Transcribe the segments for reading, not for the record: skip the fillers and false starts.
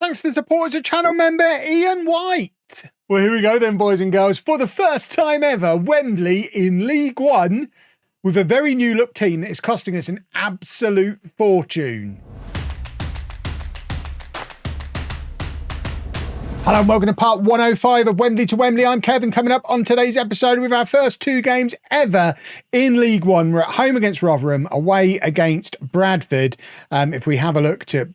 thanks to the support as a channel member, Ian White. Well, here we go then, boys and girls. For the first time ever, Wembley in League One with a very new look team that is costing us an absolute fortune. Hello and welcome to part 105 of Wembley to Wembley. I'm Kevin. Coming up on today's episode with our first two games ever in League One. We're at home against Rotherham, away against Bradford. If we have a look to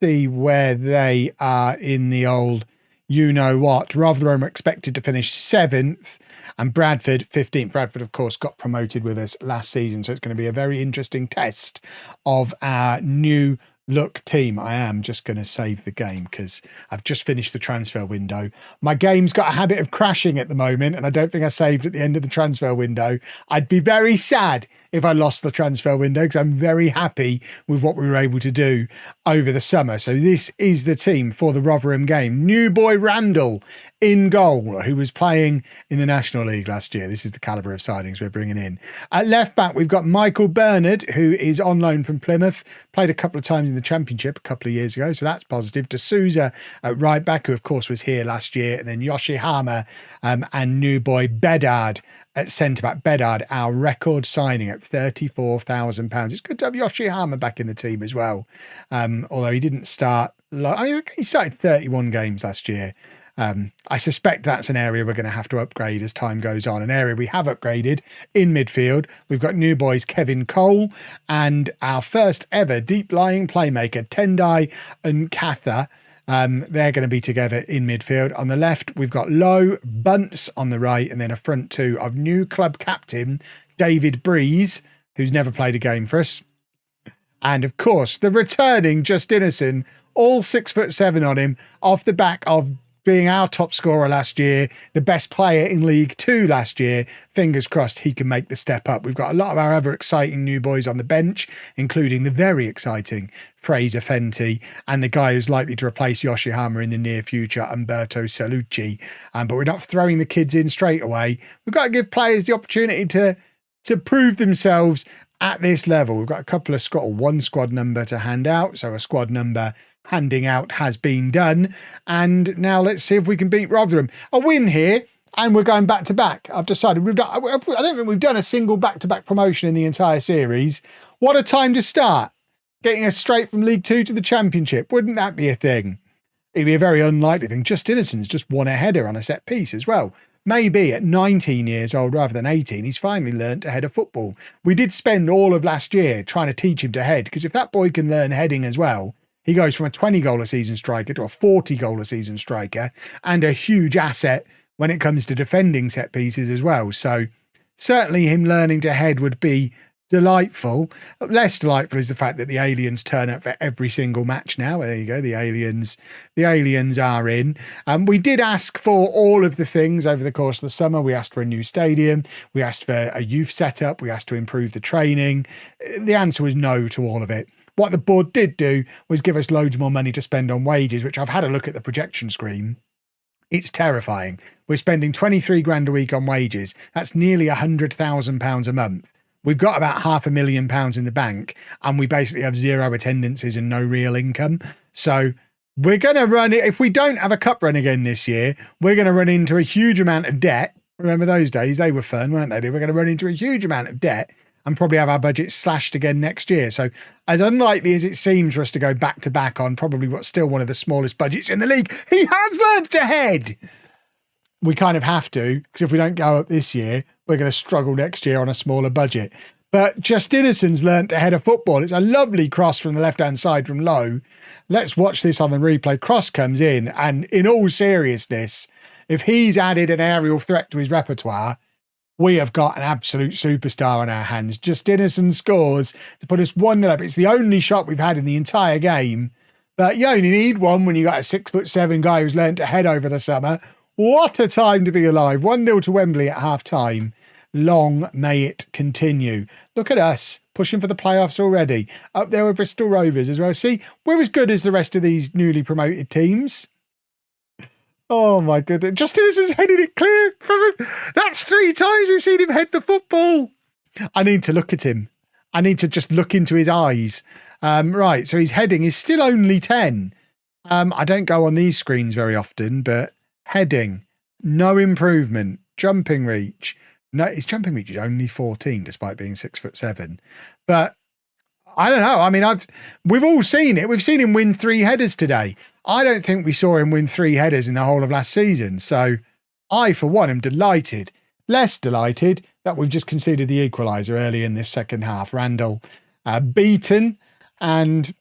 see where they are in the old you-know-what, Rotherham are expected to finish 7th and Bradford 15th. Bradford, of course, got promoted with us last season, so it's going to be a very interesting test of our new look team. I am just going to save the game because I've just finished the transfer window. My game's got a habit of crashing at the moment, and I don't think I saved at the end of the transfer window. I'd be very sad if I lost the transfer window because I'm very happy with what we were able to do over the summer. So this is the team for the Rotherham game. New boy Randall in goal, who was playing in the National League last year. This is the calibre of signings we're bringing in. At left back, we've got Michael Bernard, who is on loan from Plymouth. Played a couple of times in the Championship a couple of years ago, so that's positive. D'Souza at right back, who of course was here last year. And then Yoshihama and new boy Bedard at centre-back. Bedard, our record signing at £34,000. It's good to have Yoshihama back in the team as well. Although he didn't start, he started 31 games last year. I suspect that's an area we're going to have to upgrade as time goes on. An area we have upgraded in midfield. We've got new boys Kevin Cole and our first ever deep-lying playmaker, Tendai and Katha. They're going to be together in midfield. On the left, we've got Lowe, Bunce on the right, and then a front two of new club captain, David Breeze, who's never played a game for us. And of course, the returning Justinison, all 6'7" on him, off the back of being our top scorer last year, the best player in League Two last year. Fingers crossed he can make the step up. We've got a lot of our other exciting new boys on the bench, including the very exciting Fraser Fenty and the guy who's likely to replace Yoshihama in the near future, Umberto Salucci. But we're not throwing the kids in straight away. We've got to give players the opportunity to prove themselves at this level. We've got one squad number to hand out, so a squad number handing out has been done, and now let's see if we can beat Rotherham. A win here and we're going back to back. I've decided I don't think we've done a single back-to-back promotion in the entire series. What a time to start, getting us straight from League Two to the Championship. Wouldn't that be a thing? It'd be a very unlikely thing. Justinison's just won a header on a set piece as well. Maybe at 19 years old rather than 18, he's finally learned to head a football. We did spend all of last year trying to teach him to head, because if that boy can learn heading as well, he goes from a 20-goal-a-season striker to a 40-goal-a-season striker, and a huge asset when it comes to defending set pieces as well. So certainly him learning to head would be delightful. Less delightful is the fact that the aliens turn up for every single match now. There you go. The aliens are in. We did ask for all of the things over the course of the summer. We asked for a new stadium. We asked for a youth setup. We asked to improve the training. The answer was no to all of it. What the board did do was give us loads more money to spend on wages, which I've had a look at the projection screen. It's terrifying. We're spending 23 grand a week on wages. That's nearly £100,000 a month. We've got about £500,000 in the bank, and we basically have zero attendances and no real income. So we're going to run it. If we don't have a cup run again this year, we're going to run into a huge amount of debt. Remember those days? They were fun, weren't they? We're going to run into a huge amount of debt and probably have our budget slashed again next year. So as unlikely as it seems for us to go back to back on probably what's still one of the smallest budgets in the league, he has learned to head. We kind of have to, because if we don't go up this year, we're going to struggle next year on a smaller budget. But Justinison's learnt to head a football. It's a lovely cross from the left-hand side from Lowe. Let's watch this on the replay. Cross comes in, and in all seriousness, if he's added an aerial threat to his repertoire, we have got an absolute superstar on our hands. Justinison scores to put us 1-0 up. It's the only shot we've had in the entire game. But you only need one when you got a 6'7" guy who's learnt to head over the summer. What a time to be alive. 1-0 to Wembley at half-time. Long may it continue. Look at us pushing for the playoffs already. Up there with Bristol Rovers as well. See, we're as good as the rest of these newly promoted teams. Oh my goodness. Justinison's headed it clear from him. That's 3 times we've seen him head the football. I need to look at him. I need to just look into his eyes. Right, so his heading is still only 10. I don't go on these screens very often, but heading, no improvement. Jumping reach, no, his jumping reach is only 14, despite being 6'7". But I don't know. I mean, we've all seen it. We've seen him win 3 headers today. I don't think we saw him win 3 headers in the whole of last season. So I, for one, am delighted. Less delighted that we've just conceded the equaliser early in this second half. Randall beaten, and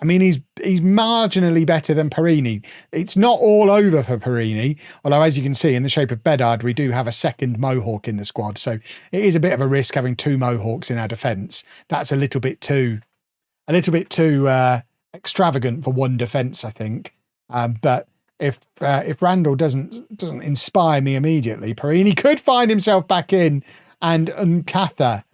I mean, he's marginally better than Perini. It's not all over for Perini, although as you can see in the shape of Bedard, we do have a second Mohawk in the squad. So it is a bit of a risk having 2 Mohawks in our defence. That's a little bit too extravagant for one defence, I think. But if Randall doesn't inspire me immediately, Perini could find himself back in, and Katha.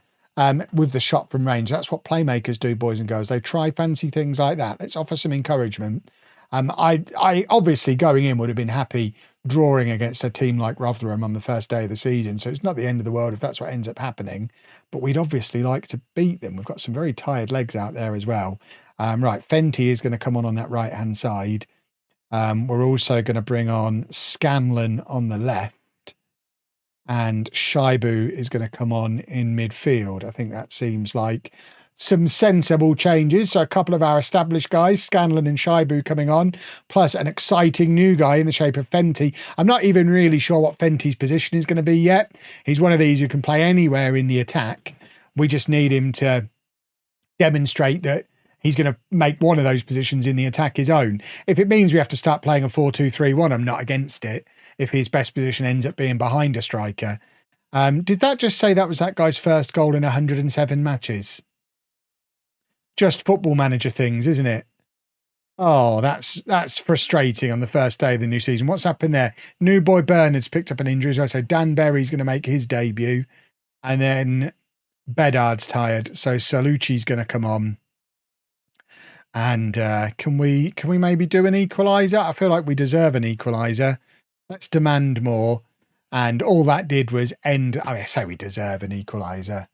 With the shot from range. That's what playmakers do, boys and girls. They try fancy things like that. Let's offer some encouragement. I obviously going in would have been happy drawing against a team like Rotherham on the first day of the season. So it's not the end of the world if that's what ends up happening. But we'd obviously like to beat them. We've got some very tired legs out there as well. Right, Fenty is going to come on that right-hand side. We're also going to bring on Scanlon on the left. And Shaibu is going to come on in midfield. I think that seems like some sensible changes. So a couple of our established guys, Scanlon and Shaibu coming on, plus an exciting new guy in the shape of Fenty. I'm not even really sure what Fenty's position is going to be yet. He's one of these who can play anywhere in the attack. We just need him to demonstrate that he's going to make one of those positions in the attack his own. If it means we have to start playing a 4-2-3-1, I'm not against it. If his best position ends up being behind a striker. Did that just say that was that guy's first goal in 107 matches? Just Football Manager things, isn't it? Oh, that's frustrating on the first day of the new season. What's happened there? New boy Bernard's picked up an injury as well, so Dan Berry's going to make his debut. And then Bedard's tired, so Salucci's going to come on. And can we maybe do an equaliser? I feel like we deserve an equaliser. Let's demand more. And all that did was end. I say we deserve an equaliser.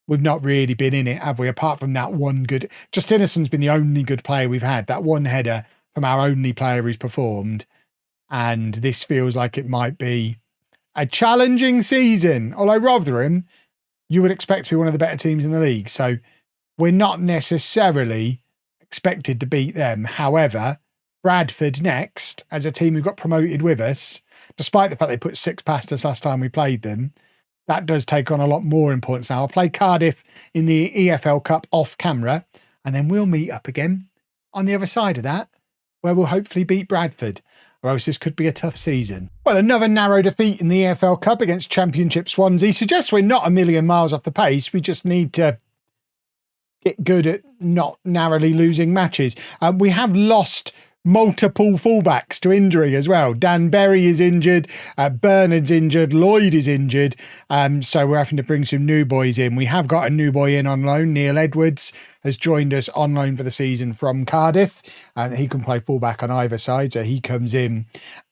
We've not really been in it, have we? Apart from that one good. Justinuson's been the only good player we've had. That one header from our only player who's performed. And this feels like it might be a challenging season. Although Rotherham, you would expect to be one of the better teams in the league. So we're not necessarily expected to beat them. However, Bradford next, as a team who got promoted with us, despite the fact they put 6 past us last time we played them, that does take on a lot more importance now. I'll play Cardiff in the EFL Cup off camera, and then we'll meet up again on the other side of that, where we'll hopefully beat Bradford, or else this could be a tough season. Well, another narrow defeat in the EFL Cup against Championship Swansea suggests we're not a million miles off the pace. We just need to get good at not narrowly losing matches. We have lost multiple fullbacks to injury as well. Dan Berry is injured, Bernard's injured, Lloyd is injured, so we're having to bring some new boys in. We have got a new boy in on loan. Neil Edwards has joined us on loan for the season from Cardiff, and he can play fullback on either side, so he comes in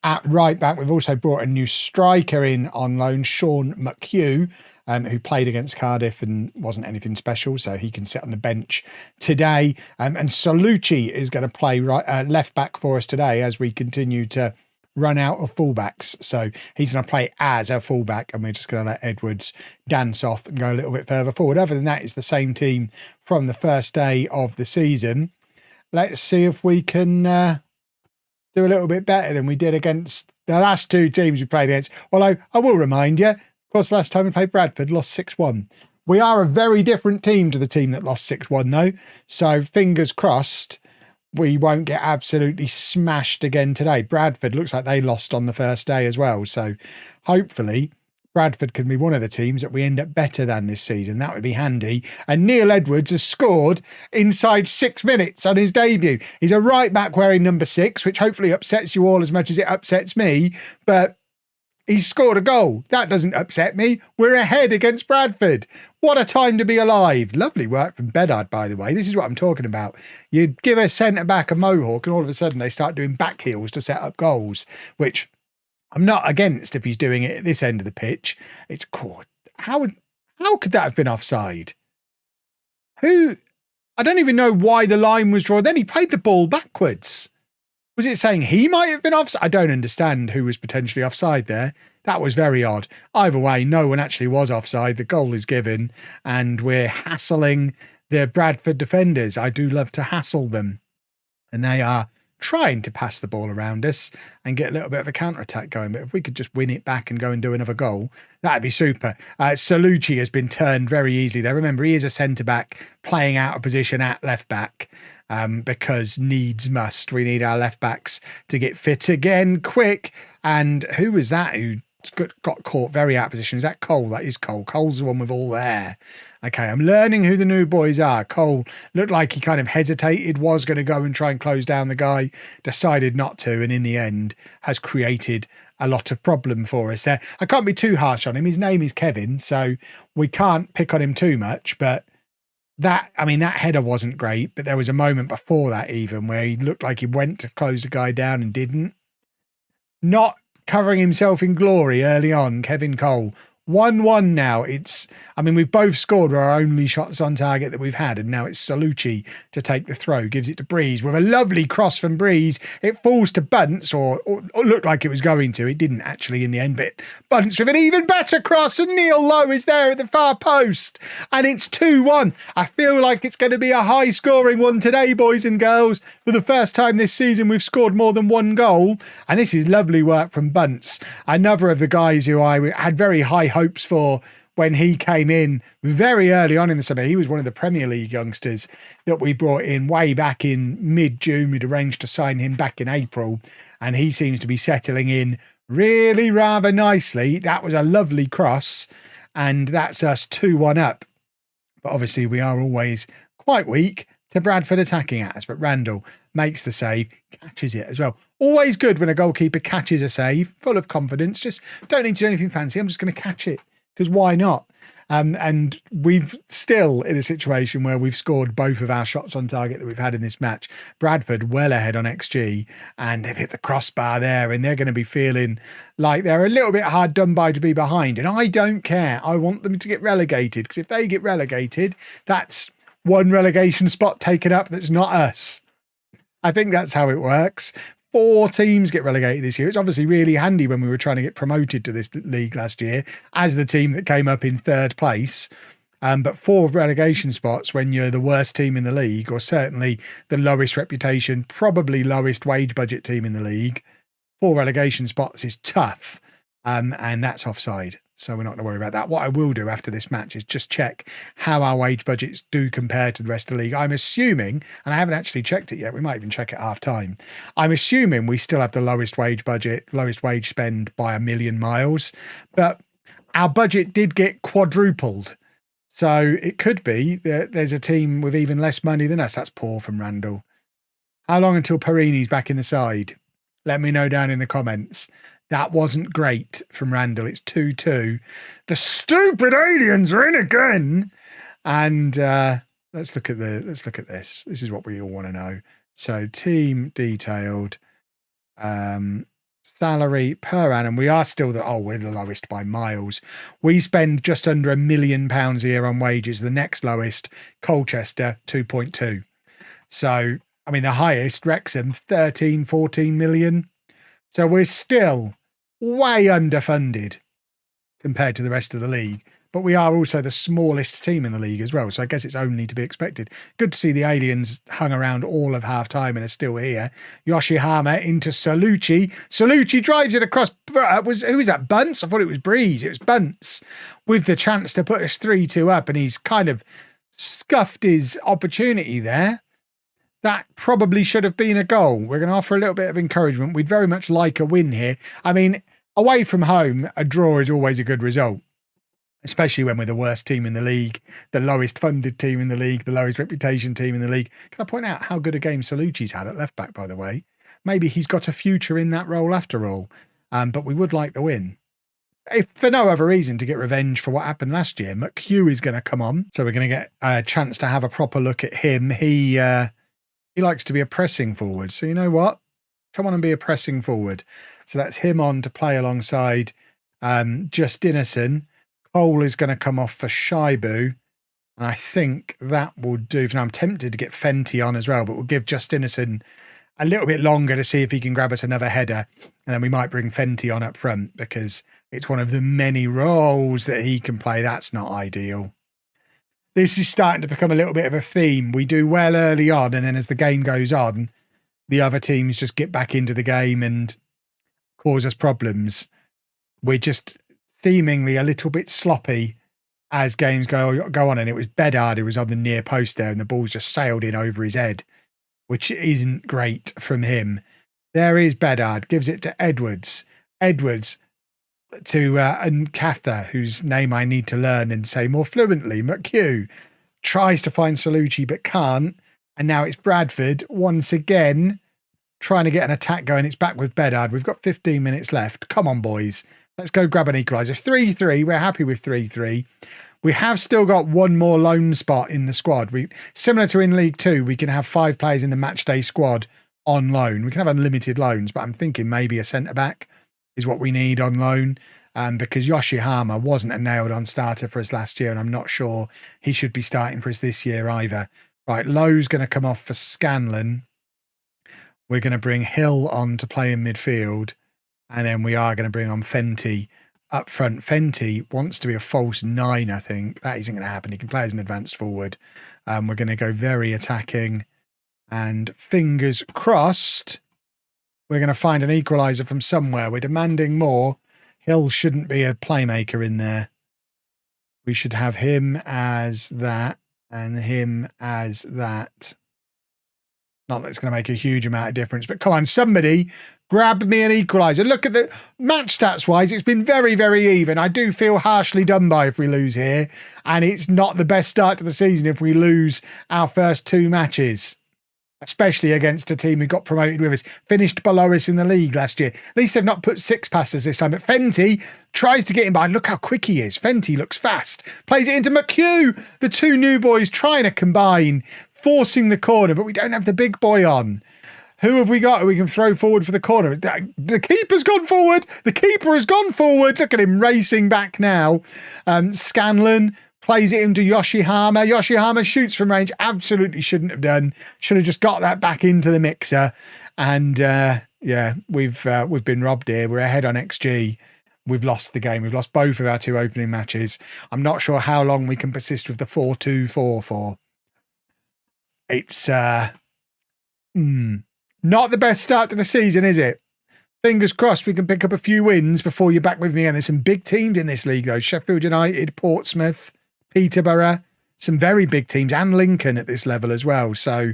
at right back. We've also brought a new striker in on loan, Sean McHugh, who played against Cardiff and wasn't anything special, so he can sit on the bench today. And Salucci is going to play left back for us today as we continue to run out of fullbacks. So he's going to play as a fullback, and we're just going to let Edwards dance off and go a little bit further forward. Other than that, it's the same team from the first day of the season. Let's see if we can do a little bit better than we did against the last 2 teams we played against. Although I will remind you, of course, last time we played Bradford, lost 6-1. We are a very different team to the team that lost 6-1, though. So fingers crossed we won't get absolutely smashed again today. Bradford looks like they lost on the first day as well. So hopefully Bradford can be one of the teams that we end up better than this season. That would be handy. And Neil Edwards has scored inside 6 minutes on his debut. He's a right back wearing number 6, which hopefully upsets you all as much as it upsets me. But he's scored a goal. That doesn't upset me. We're ahead against Bradford. What a time to be alive. Lovely work from Bedard, by the way. This is what I'm talking about. You give a centre-back a mohawk and all of a sudden they start doing back heels to set up goals, which I'm not against if he's doing it at this end of the pitch. It's cool. How could that have been offside? I don't even know why the line was drawn. Then he played the ball backwards. Was it saying he might have been offside? I don't understand who was potentially offside there. That was very odd. Either way, no one actually was offside. The goal is given, and we're hassling the Bradford defenders. I do love to hassle them. And they are trying to pass the ball around us and get a little bit of a counter-attack going. But if we could just win it back and go and do another goal, that'd be super. LOLLUJO has been turned very easily there. Remember, he is a centre-back playing out of position at left-back because needs must. We need our left-backs to get fit again quick. And who was that who got caught very out of position? Is that Cole? That is Cole. Cole's the one with all the hair. Okay, I'm learning who the new boys are. Cole looked like he kind of hesitated, was going to go and try and close down the guy, decided not to, and in the end has created a lot of problem for us there. I can't be too harsh on him. His name is Kevin, so we can't pick on him too much, but that header wasn't great, but there was a moment before that even where he looked like he went to close the guy down and didn't. Not covering himself in glory early on, Kevin Cole. 1-1 now. We've both scored our only shots on target that we've had, and now it's LOLLUJO to take the throw. Gives it to Breeze with a lovely cross from Breeze. It falls to Bunce, or looked like it was going to. It didn't actually in the end, but Bunce with an even better cross, and Neil Lowe is there at the far post, and it's 2-1. I feel like it's going to be a high-scoring one today, boys and girls. For the first time this season, we've scored more than one goal, and this is lovely work from Bunce, another of the guys who I had very high hopes for when he came in very early on in the summer. He was one of the Premier League youngsters that we brought in way back in mid-June. We'd arranged to sign him back in April, and he seems to be settling in really rather nicely. That was a lovely cross, and that's us 2-1 up. But obviously we are always quite weak to Bradford attacking at us, but Randall makes the save, catches it as well. Always good when a goalkeeper catches a save, full of confidence. Just don't need to do anything fancy. I'm just going to catch it, because why not? And we've still in a situation where we've scored both of our shots on target that we've had in this match. Bradford well ahead on XG, and they've hit the crossbar there, and they're going to be feeling like they're a little bit hard done by to be behind. And I don't care. I want them to get relegated, because if they get relegated, that's one relegation spot taken up that's not us. I think that's how it works. 4 teams get relegated this year. It's obviously really handy when we were trying to get promoted to this league last year as the team that came up in 3rd place. But 4 relegation spots when you're the worst team in the league, or certainly the lowest reputation, probably lowest wage budget team in the league, 4 relegation spots is tough. And that's offside. So we're not going to worry about that. What I will do after this match is just check how our wage budgets do compare to the rest of the league. I'm assuming, and I haven't actually checked it yet, we might even check it half time. I'm assuming we still have the lowest wage budget, lowest wage spend by a million miles, but our budget did get quadrupled. So it could be that there's a team with even less money than us. That's poor from Randall. How long until Perini's back in the side? Let me know down in the comments. That wasn't great from Randall. It's 2-2. The stupid aliens are in again. And let's look at this. This is what we all want to know. So team detailed, salary per annum. We are still we're the lowest by miles. We spend just under £1 million a year on wages. The next lowest, Colchester, 2.2. So, the highest, Wrexham, 13, 14 million. So we're still way underfunded compared to the rest of the league, but we are also the smallest team in the league as well, so I guess it's only to be expected. Good to see the aliens hung around all of half time and are still here. Yoshihama into LOLLUJO. LOLLUJO drives it across. Who was that? Bunce? I thought it was Breeze. It was Bunce with the chance to put us 3-2 up, and he's kind of scuffed his opportunity there. That probably should have been a goal. We're going to offer a little bit of encouragement. We'd very much like a win here. Away from home, a draw is always a good result, especially when we're the worst team in the league, the lowest funded team in the league, the lowest reputation team in the league. Can I point out how good a game LOLLUJO's had at left back, by the way? Maybe he's got a future in that role after all, but we would like the win. If for no other reason, to get revenge for what happened last year. McHugh is going to come on, so we're going to get a chance to have a proper look at him. He likes to be a pressing forward. So you know what? Come on and be a pressing forward. So that's him on to play alongside Justinison. Cole is going to come off for Shaibu. And I think that will do. Now I'm tempted to get Fenty on as well, but we'll give Justinison a little bit longer to see if he can grab us another header. And then we might bring Fenty on up front because it's one of the many roles that he can play. That's not ideal. This is starting to become a little bit of a theme. We do well early on, and then as the game goes on, the other teams just get back into the game and cause us problems. We're just seemingly a little bit sloppy as games go on. And it was Bedard who was on the near post there, and the ball's just sailed in over his head, which isn't great from him. There is Bedard, gives it to Edwards. Edwards to Nkatha, whose name I need to learn and say more fluently. McHugh tries to find LOLLUJO but can't. And now it's Bradford once again trying to get an attack going. It's back with Bedard. We've got 15 minutes left. Come on, boys. Let's go grab an equaliser. 3-3. We're happy with 3-3. We have still got one more loan spot in the squad. Similar to in League 2, we can have 5 players in the matchday squad on loan. We can have unlimited loans, but I'm thinking maybe a centre-back is what we need on loan, because Yoshihama wasn't a nailed-on starter for us last year, and I'm not sure he should be starting for us this year either. Right, Lowe's going to come off for Scanlon. We're going to bring Hill on to play in midfield, and then we are going to bring on Fenty up front. Fenty wants to be a false 9, I think. That isn't going to happen. He can play as an advanced forward. We're going to go very attacking, and fingers crossed, we're going to find an equaliser from somewhere. We're demanding more. Hill shouldn't be a playmaker in there. We should have him as that and him as that. Not that it's going to make a huge amount of difference, but come on, somebody grab me an equaliser. Look at the match stats wise. It's been very, very even. I do feel harshly done by if we lose here. And it's not the best start to the season if we lose our first 2 matches, especially against a team who got promoted with us, finished below us in the league last year. At least they've not put 6 past us this time. But Fenty tries to get him by. Look how quick he is. Fenty looks fast. Plays it into McHugh. The 2 new boys trying to combine, forcing the corner, but we don't have the big boy on. Who have we got who we can throw forward for the corner? The keeper's gone forward. The keeper has gone forward. Look at him racing back now. Scanlon plays it into Yoshihama. Yoshihama shoots from range. Absolutely shouldn't have done. Should have just got that back into the mixer. And yeah, we've been robbed here. We're ahead on XG. We've lost the game. We've lost both of our 2 opening matches. I'm not sure how long we can persist with the 4-2-4 for. It's not the best start to the season, is it? Fingers crossed we can pick up a few wins before you're back with me. And there's some big teams in this league, though. Sheffield United, Portsmouth, Peterborough, some very big teams, and Lincoln at this level as well. So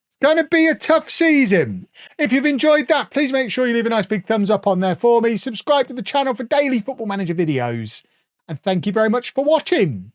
it's going to be a tough season. If you've enjoyed that, please make sure you leave a nice big thumbs up on there for me. Subscribe to the channel for daily Football Manager videos. And thank you very much for watching.